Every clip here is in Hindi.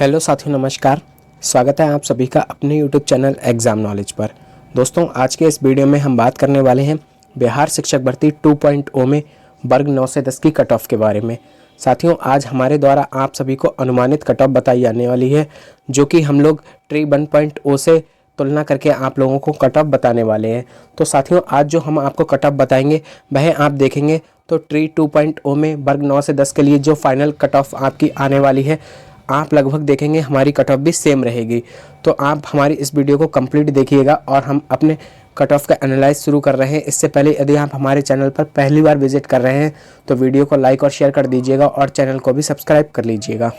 हेलो साथियों, नमस्कार। स्वागत है आप सभी का अपने यूट्यूब चैनल एग्ज़ाम नॉलेज पर। दोस्तों, आज के इस वीडियो में हम बात करने वाले हैं बिहार शिक्षक भर्ती 2.0 में वर्ग 9 से 10 की कट ऑफ के बारे में। साथियों, आज हमारे द्वारा आप सभी को अनुमानित कट ऑफ बताई जाने वाली है, जो कि हम लोग ट्री 1.0 से तुलना करके आप लोगों को कट ऑफ बताने वाले हैं। तो साथियों, आज जो हम आपको कट ऑफ बताएंगे वह आप देखेंगे तो ट्री 2.0 में वर्ग 9 से 10 के लिए जो फाइनल कट ऑफ आपकी आने वाली है, आप लगभग देखेंगे हमारी कट ऑफ भी सेम रहेगी। तो आप हमारी इस वीडियो को कंप्लीट देखिएगा और हम अपने कट ऑफ का एनालाइज शुरू कर रहे हैं। इससे पहले यदि आप हमारे चैनल पर पहली बार विजिट कर रहे हैं तो वीडियो को लाइक और शेयर कर दीजिएगा और चैनल को भी सब्सक्राइब कर लीजिएगा।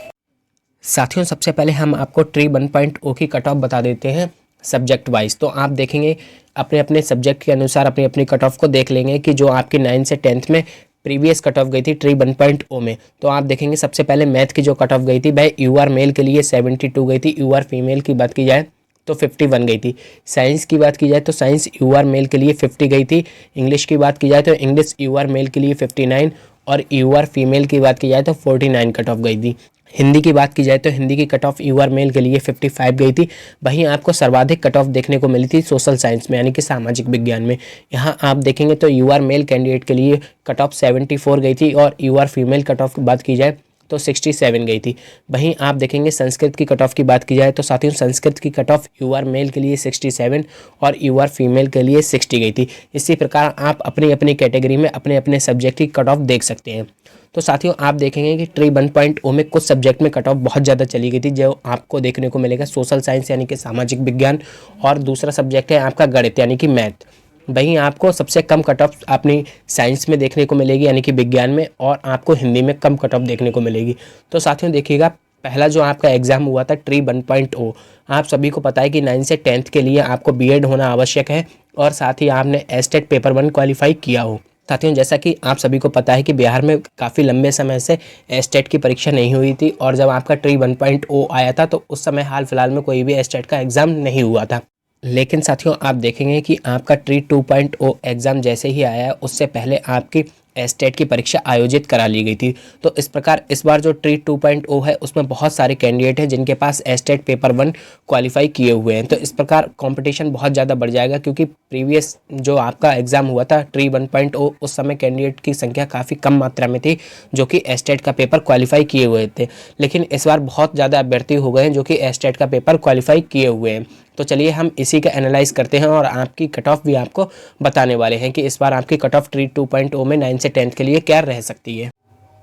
साथियों, सबसे पहले हम आपको ट्री 1.0 की कट ऑफ बता देते हैं सब्जेक्ट वाइज। तो आप देखेंगे अपने अपने सब्जेक्ट के अनुसार अपनी अपनी कट ऑफ को देख लेंगे कि जो आपकी 9 से 10th में प्रीवियस कट ऑफ गई थी ट्री 1.0 में। तो आप देखेंगे सबसे पहले मैथ की जो कट ऑफ गई थी वह यूआर मेल के लिए 72 गई थी, यूआर फीमेल की बात की जाए तो 51 गई थी। साइंस की बात की जाए तो साइंस यूआर मेल के लिए 50 गई थी। इंग्लिश की बात की जाए तो इंग्लिश यूआर मेल के लिए 59 और यूआर फीमेल की बात की जाए तो 49 कट ऑफ गई थी। हिंदी की बात की जाए तो हिंदी की कट ऑफ यूआर मेल के लिए 55 गई थी। वहीं आपको सर्वाधिक कट ऑफ देखने को मिली थी सोशल साइंस में, यानी कि सामाजिक विज्ञान में। यहाँ आप देखेंगे तो यूआर मेल कैंडिडेट के लिए कट ऑफ 74 गई थी और यूआर फीमेल कट ऑफ की बात की जाए तो 67 गई थी। वहीं आप देखेंगे संस्कृत की कट ऑफ की बात की जाए तो साथियों संस्कृत की कट ऑफ यूआर मेल के लिए 67 और यूआर फीमेल के लिए 60 गई थी। इसी प्रकार आप अपनी अपनी कैटेगरी में अपने अपने सब्जेक्ट की कट ऑफ देख सकते हैं। तो साथियों, आप देखेंगे कि ट्री 1.0 में कुछ सब्जेक्ट में कट ऑफ बहुत ज़्यादा चली गई थी, जो आपको देखने को मिलेगा सोशल साइंस यानी कि सामाजिक विज्ञान, और दूसरा सब्जेक्ट है आपका गणित यानी कि मैथ। वहीं आपको सबसे कम कट ऑफ अपनी साइंस में देखने को मिलेगी यानी कि विज्ञान में, और आपको हिंदी में कम कट ऑफ देखने को मिलेगी। तो साथियों देखिएगा, पहला जो आपका एग्जाम हुआ था ट्री 1.0, आप सभी को पता है कि 9 से 10th के लिए आपको बीएड होना आवश्यक है और साथ ही आपने एस्टेट पेपर 1 क्वालिफाई किया हो। साथियों, जैसा कि आप सभी को पता है कि बिहार में काफ़ी लंबे समय से एस्टेट की परीक्षा नहीं हुई थी, और जब आपका ट्री 1.0 आया था तो उस समय हाल फिलहाल में कोई भी एस्टेट का एग्ज़ाम नहीं हुआ था। लेकिन साथियों, आप देखेंगे कि आपका ट्री 2.0 एग्ज़ाम जैसे ही आया है उससे पहले आपकी एस्टेट की परीक्षा आयोजित करा ली गई थी। तो इस प्रकार इस बार जो ट्री 2.0 है उसमें बहुत सारे कैंडिडेट हैं जिनके पास एस्टेट पेपर 1 क्वालिफाई किए हुए हैं। तो इस प्रकार कंपटीशन बहुत ज़्यादा बढ़ जाएगा, क्योंकि प्रीवियस जो आपका एग्ज़ाम हुआ था ट्री 1.0 उस समय कैंडिडेट की संख्या काफ़ी कम मात्रा में थी जो कि एस्टेट का पेपर क्वालिफाई किए हुए थे। लेकिन इस बार बहुत ज़्यादा अभ्यर्थी हो गए हैं जो कि एस्टेट का पेपर क्वालिफाई किए हुए हैं। तो चलिए हम इसी का एनालाइज करते हैं और आपकी कट ऑफ भी आपको बताने वाले हैं कि इस बार आपकी कट ऑफ ट्री 2.0 में 9 से 10th के लिए क्या रह सकती है।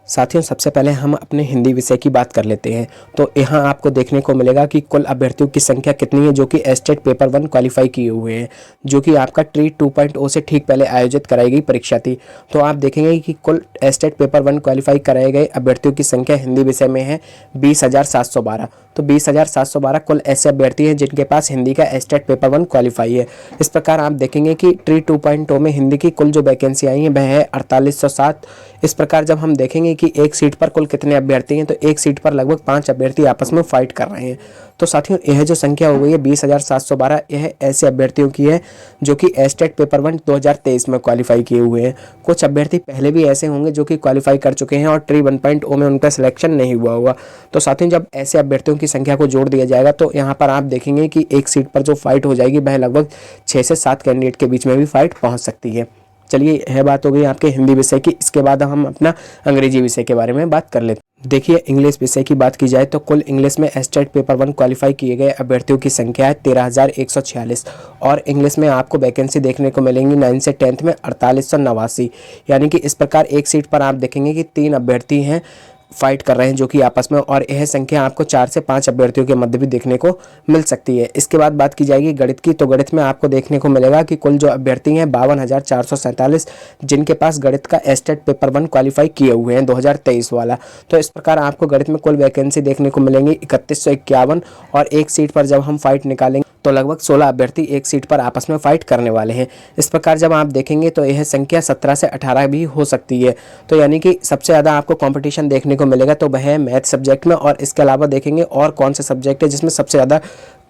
साथियों, सबसे पहले हम अपने हिंदी विषय की बात कर लेते हैं। तो यहाँ आपको देखने को मिलेगा कि कुल अभ्यर्थियों की संख्या कितनी है जो कि एस्टेट पेपर 1 क्वालिफाई किए हुए हैं, जो कि आपका ट्री 2.0 से ठीक पहले आयोजित कराई गई परीक्षा थी। तो आप देखेंगे कि कुल एस्टेट पेपर 1 क्वालिफाई कराए गए अभ्यर्थियों की संख्या हिंदी विषय में है 20,712। तो 20,712 कुल ऐसे अभ्यर्थी हैं जिनके पास हिंदी का एस्टेट पेपर 1 क्वालिफाई है। इस प्रकार आप देखेंगे कि ट्री 2.0 में हिंदी की कुल जो वैकेंसी आई हैं वह है 4807। इस प्रकार जब हम देखेंगे कि एक सीट पर कुल कितने अभ्यर्थी हैं, तो एक सीट पर लगभग 5 अभ्यर्थी आपस में फाइट कर रहे हैं। तो साथियों, यह जो संख्या हो गई है 20,712, यह ऐसे अभ्यर्थियों की है जो कि एस्टेट पेपर 1 2023 में क्वालिफाई किए हुए हैं। कुछ अभ्यर्थी पहले भी ऐसे होंगे जो कि क्वालिफाई कर चुके हैं और ट्री 1.0 में उनका सिलेक्शन नहीं हुआ होगा। तो साथियों, जब ऐसे अभ्यर्थियों की संख्या को जोड़ दिया जाएगा तो यहाँ पर आप देखेंगे कि एक सीट पर जो फाइट हो जाएगी वह लगभग 6 से 7 कैंडिडेट के बीच में भी फाइट पहुँच सकती है। चलिए, यह बात हो गई आपके हिंदी विषय की। इसके बाद हम अपना अंग्रेजी विषय के बारे में बात कर लेते हैं। देखिए, इंग्लिश विषय की बात की जाए तो कुल इंग्लिश में एस्टेट पेपर 1 क्वालिफाई किए गए अभ्यर्थियों की संख्या है 13,146, और इंग्लिश में आपको वैकेंसी देखने को मिलेंगी 9 से 10th में 4889। यानी कि इस प्रकार एक सीट पर आप देखेंगे कि 3 अभ्यर्थी हैं फाइट कर रहे हैं जो कि आपस में, और यह संख्या आपको 4 से 5 अभ्यर्थियों के मध्य भी देखने को मिल सकती है। इसके बाद बात की जाएगी गणित की। तो गणित में आपको देखने को मिलेगा कि कुल जो अभ्यर्थी हैं 52,447 जिनके पास गणित का एस्टेट पेपर 1 क्वालिफाई किए हुए हैं 2023 वाला। तो इस प्रकार आपको गणित में कुल वैकेंसी देखने को मिलेंगी 3151, और एक सीट पर जब हम फाइट निकालेंगे तो लगभग 16 अभ्यर्थी एक सीट पर आपस में फाइट करने वाले हैं। इस प्रकार जब आप देखेंगे तो यह संख्या 17 से 18 भी हो सकती है। तो यानी कि सबसे ज़्यादा आपको कंपटीशन देखने को मिलेगा तो वह है मैथ सब्जेक्ट में, और इसके अलावा देखेंगे और कौन से सब्जेक्ट है जिसमें सबसे ज़्यादा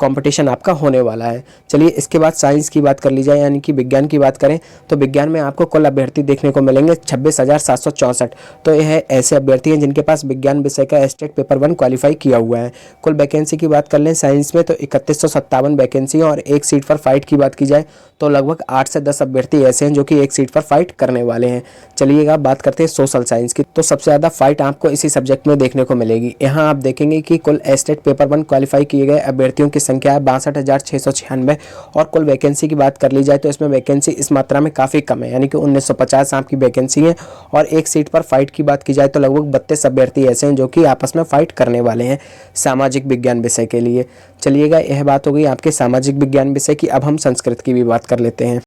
कंपटीशन आपका होने वाला है। चलिए इसके बाद साइंस की बात कर ली जाए, यानी कि विज्ञान की बात करें तो विज्ञान में आपको कुल अभ्यर्थी देखने को मिलेंगे 26,764। तो यह ऐसे अभ्यर्थी हैं जिनके पास विज्ञान विषय का स्टेट पेपर 1 क्वालिफाई किया हुआ है। कुल वैकेंसी की बात कर लें साइंस में तो 3157 वैकेंसी है, और एक सीट पर फाइट की बात की जाए तो लगभग 8 से 10 अभ्यर्थी ऐसे हैं जो कि एक सीट पर फाइट करने वाले हैं। चलिएगा बात करते हैं सोशल साइंस की, तो सबसे ज़्यादा फाइट आपको इसी सब्जेक्ट में देखने को मिलेगी। यहाँ आप देखेंगे कि कुल स्टेट पेपर 1 क्वालिफाई किए गए अभ्यर्थियों की संख्या है 62,696, और कुल वैकेंसी की बात कर ली जाए तो इसमें वैकेंसी इस मात्रा में काफ़ी कम है, यानी कि 1950 आपकी वैकेंसी है। और एक सीट पर फाइट की बात की जाए तो लगभग 32 अभ्यर्थी ऐसे हैं जो कि आपस में फाइट करने वाले हैं सामाजिक विज्ञान विषय के लिए। चलिएगा यह बात हो गई आपके सामाजिक विज्ञान विषय की। अब हम संस्कृत की भी बात कर लेते हैं।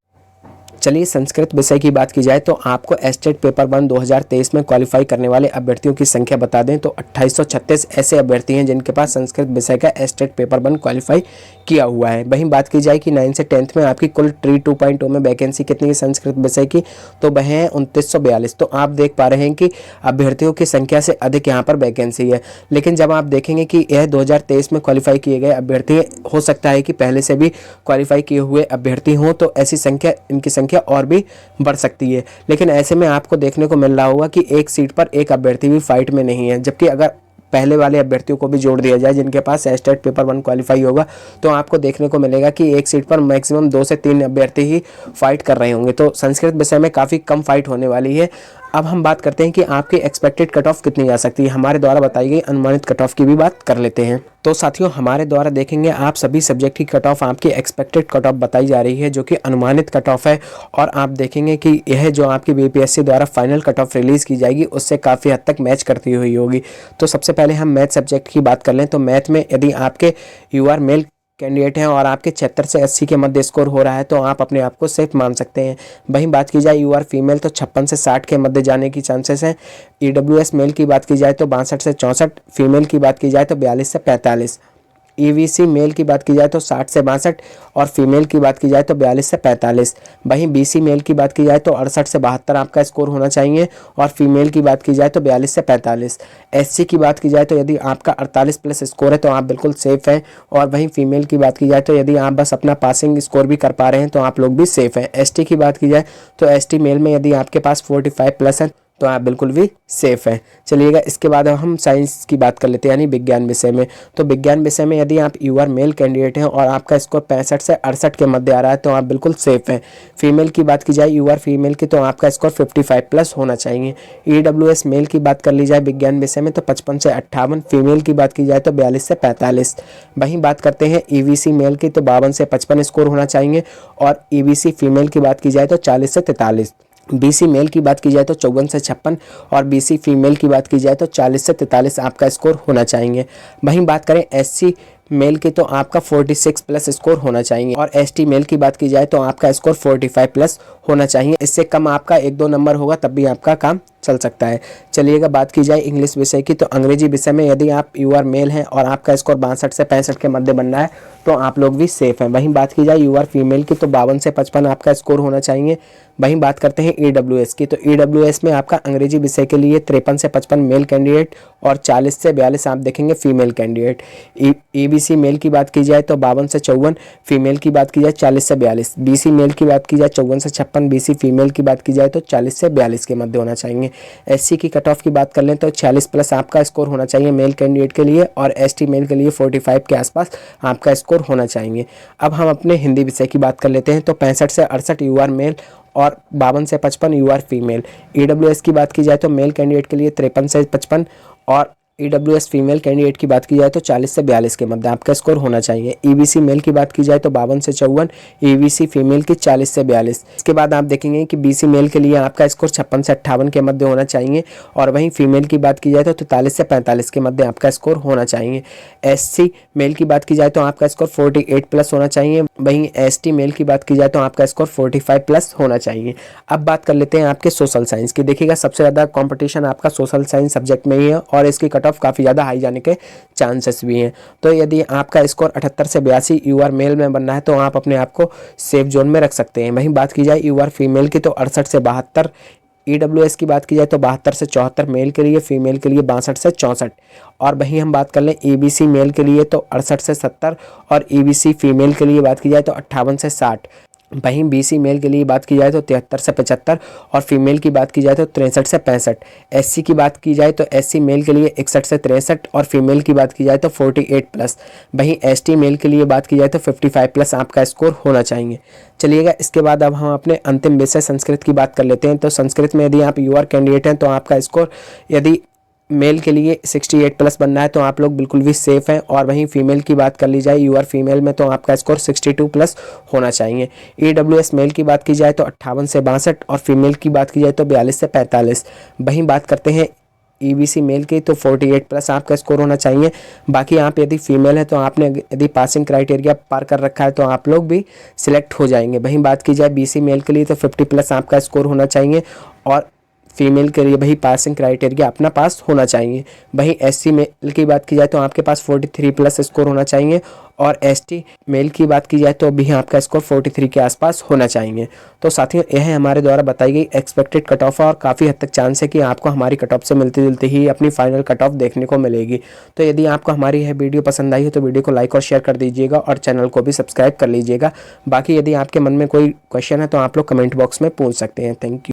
चलिए संस्कृत विषय की बात की जाए तो आपको स्टेट पेपर 1 2023 में क्वालिफाई करने वाले अभ्यर्थियों की संख्या बता दें तो 2836 ऐसे अभ्यर्थी हैं जिनके पास संस्कृत विषय का स्टेट पेपर 1 क्वालिफाई किया हुआ है। वहीं बात की जाए कि 9 से 10th में आपकी कुल ट्री 2.0 में वैकेंसी कितनी है संस्कृत विषय की, तो वह है 2942। तो आप देख पा रहे हैं कि अभ्यर्थियों की संख्या से अधिक यहाँ पर वैकेंसी है। लेकिन जब आप देखेंगे कि यह 2023 में क्वालिफाई किए गए अभ्यर्थी, हो सकता है कि पहले से भी क्वालिफाई किए हुए अभ्यर्थी हों, तो ऐसी संख्या इनकी संख्या और भी बढ़ सकती है। लेकिन ऐसे में आपको देखने को मिल रहा होगा कि एक सीट पर एक अभ्यर्थी भी फाइट में नहीं है, जबकि अगर पहले वाले अभ्यर्थियों को भी जोड़ दिया जाए जिनके पास स्टेट पेपर 1 क्वालिफाई होगा तो आपको देखने को मिलेगा कि एक सीट पर मैक्सिमम 2 से 3 अभ्यर्थी ही फाइट कर रहे होंगे। तो संस्कृत विषय में काफ़ी कम फाइट होने वाली है। अब हम बात करते हैं कि आपकी एक्सपेक्टेड कट ऑफ कितनी आ सकती है। हमारे द्वारा बताई गई अनुमानित कट ऑफ की भी बात कर लेते हैं। तो साथियों हमारे द्वारा देखेंगे आप सभी सब्जेक्ट की कट ऑफ, आपकी एक्सपेक्टेड कट ऑफ बताई जा रही है जो कि अनुमानित कट ऑफ है, और आप देखेंगे कि यह जो आपकी बीपीएससी द्वारा फाइनल कट ऑफ रिलीज़ की जाएगी उससे काफ़ी हद तक मैच करती हुई होगी। तो सबसे पहले हम मैथ सब्जेक्ट की बात कर लें तो मैथ में यदि आपके यूआर मेल कैंडिडेट हैं और आपके 76 से 80 के मध्य स्कोर हो रहा है तो आप अपने आप को सेफ मान सकते हैं। वहीं बात की जाए यूआर फीमेल तो 56 से 60 के मध्य जाने की चांसेस हैं। ईडब्ल्यूएस मेल की बात की जाए तो 62 से 64, फीमेल की बात की जाए तो 42 से 45। ईवीसी मेल की बात की जाए तो 60 से 62, और फीमेल की बात की जाए तो 42 से 45। वहीं बीसी मेल की बात की जाए तो 68 से 72 आपका स्कोर होना चाहिए, और फीमेल की बात की जाए तो 42 से 45। एससी की बात की जाए तो यदि आपका 48 प्लस स्कोर है तो आप बिल्कुल सेफ हैं, और वहीं फीमेल की बात की जाए तो यदि आप बस अपना पासिंग स्कोर भी कर पा रहे हैं तो आप लोग भी सेफ हैं। एसटी की बात की जाए तो एसटी मेल में यदि आपके पास 45 प्लस है तो आप बिल्कुल भी सेफ हैं। चलिएगा इसके बाद हम साइंस की बात कर लेते हैं, यानी विज्ञान विषय में। तो विज्ञान विषय में यदि आप यूआर मेल कैंडिडेट हैं और आपका स्कोर 65 से 68 के मध्य आ रहा है तो आप बिल्कुल सेफ हैं। फीमेल की बात की जाए यूआर फीमेल की तो आपका स्कोर 55 प्लस होना चाहिए। ईडब्ल्यूएस मेल की बात कर ली जाए विज्ञान विषय में तो 55 से 58, फीमेल की बात की जाए तो 42 से 45। वहीं बात करते हैं ईवीसी मेल की तो 52 से 55 स्कोर होना चाहिए, और ईवीसी फीमेल की बात की जाए तो 40 से 43। बीसी मेल की बात की जाए तो 54 से 56, और बीसी फीमेल की बात की जाए तो 40 से 43 आपका स्कोर होना चाहिए। वहीं बात करें एससी मेल की तो आपका 46 प्लस स्कोर होना चाहिए, और एसटी मेल की बात की जाए तो आपका स्कोर 45 प्लस होना चाहिए। इससे कम आपका 1-2 नंबर होगा तब भी आपका काम चल सकता है। चलिएगा बात की जाए इंग्लिश विषय की तो अंग्रेजी विषय में यदि आप यूआर मेल हैं और आपका स्कोर 62 से 65 के मध्य बनना है तो आप लोग भी सेफ हैं। वहीं बात की जाए यूआर फीमेल की तो 52 से 55 आपका स्कोर होना चाहिए। वहीं बात करते हैं ईडब्ल्यूएस की तो ईडब्ल्यूएस में आपका अंग्रेजी विषय के लिए 53 से 55 मेल कैंडिडेट और 40 से 42 आप देखेंगे फीमेल कैंडिडेट। ईबीसी मेल की बात की जाए तो 52 से 54, फीमेल की बात की जाए 40 से 42। बीसी मेल की बात की जाए 54 से 56, बीसी फीमेल की बात की जाए तो 40 से 42 के मध्य होना चाहिए। एससी की कट ऑफ की बात कर लें तो 46 प्लस आपका स्कोर होना चाहिए मेल कैंडिडेट के लिए, और एसटी मेल के लिए 45 के आसपास आपका स्कोर होना चाहिए। अब हम अपने हिंदी विषय की बात कर लेते हैं तो 65 से 68 यूआर मेल और 52 से 55 यूआर फीमेल। ईडब्ल्यूएस की बात की जाए तो मेल कैंडिडेट के लिए 53 से 55, और ईडब्ल्यूएस फीमेल कैंडिडेट की बात की जाए तो 40 से 42 के मध्य आपका स्कोर होना चाहिए। ईबीसी मेल की बात की जाए तो 52 से 54, ईबीसी फीमेल की 40 से 42। इसके बाद आप देखेंगे कि बीसी मेल के लिए आपका स्कोर 56 से 58 के मध्य होना चाहिए, और वहीं फीमेल की बात की जाए तो 43 से 45 के मध्य आपका स्कोर होना चाहिए। एससी मेल की बात की जाए तो आपका स्कोर 48 प्लस होना चाहिए। वहीं एसटी मेल की बात की जाए तो आपका स्कोर 45 प्लस होना चाहिए। अब बात कर लेते हैं आपके सोशल साइंस की। देखिएगा सबसे ज़्यादा कॉम्पिटिशन आपका सोशल साइंस सब्जेक्ट में ही है, और इसकी कट ऑफ काफ़ी ज़्यादा हाई जाने के चांसेस भी हैं। तो यदि आपका स्कोर 78 से 82 यूआर मेल में बनना है तो आप अपने आप को सेफ जोन में रख सकते हैं। वहीं बात की जाए यूआर फीमेल की तो 68 से 72, EWS की बात की जाए तो 72 से 74 मेल के लिए, फीमेल के लिए 62 से 64। और वहीं हम बात कर लें EBC मेल के लिए तो 68 से 70 और EBC फीमेल के लिए बात की जाए तो 58 से 60। वहीं BC मेल के लिए बात की जाए तो 73 से 75 और फीमेल की बात की जाए तो 63 से 65। SC की बात की जाए तो SC मेल के लिए 61 से 63 और फीमेल की बात की जाए तो 48+। वहीं ST मेल के लिए बात की जाए तो 55+ आपका स्कोर होना चाहिए। चलिएगा इसके बाद अब हम अपने अंतिम विषय संस्कृत की बात कर लेते हैं। तो संस्कृत में यदि आप यूआर कैंडिडेट हैं तो आपका स्कोर यदि मेल के लिए 68+ बनना है तो आप लोग बिल्कुल भी सेफ़ हैं। और वहीं फीमेल की बात कर ली जाए यूआर फीमेल में तो आपका स्कोर 62+ होना चाहिए। EWS मेल की बात की जाए तो 58 से 62 और फीमेल की बात की जाए तो 42 से 45। वहीं बात करते हैं EBC मेल की तो 48+ आपका स्कोर होना चाहिए। बाकी आप यदि फीमेल है तो आपने यदि पासिंग क्राइटेरिया पार कर रखा है तो आप लोग भी सिलेक्ट हो जाएंगे। वहीं बात की जाए BC मेल के लिए तो 50+ आपका स्कोर होना चाहिए और फीमेल के लिए वही पासिंग क्राइटेरिया अपना पास होना चाहिए। वहीं SC मेल की बात की जाए तो आपके पास 43+ स्कोर होना चाहिए और ST मेल की बात की जाए तो भी आपका स्कोर 43 के आसपास होना चाहिए। तो साथियों यह है हमारे द्वारा बताई गई एक्सपेक्टेड कट ऑफ और काफ़ी हद तक चांस है कि आपको हमारी कट ऑफ से मिलती जुलती ही अपनी फाइनल कट ऑफ देखने को मिलेगी। तो यदि आपको हमारी यह वीडियो पसंद आई है तो वीडियो को लाइक और शेयर कर दीजिएगा और चैनल को भी सब्सक्राइब कर लीजिएगा। बाकी यदि आपके मन में कोई क्वेश्चन है तो आप लोग कमेंट बॉक्स में पूछ सकते हैं। Thank you.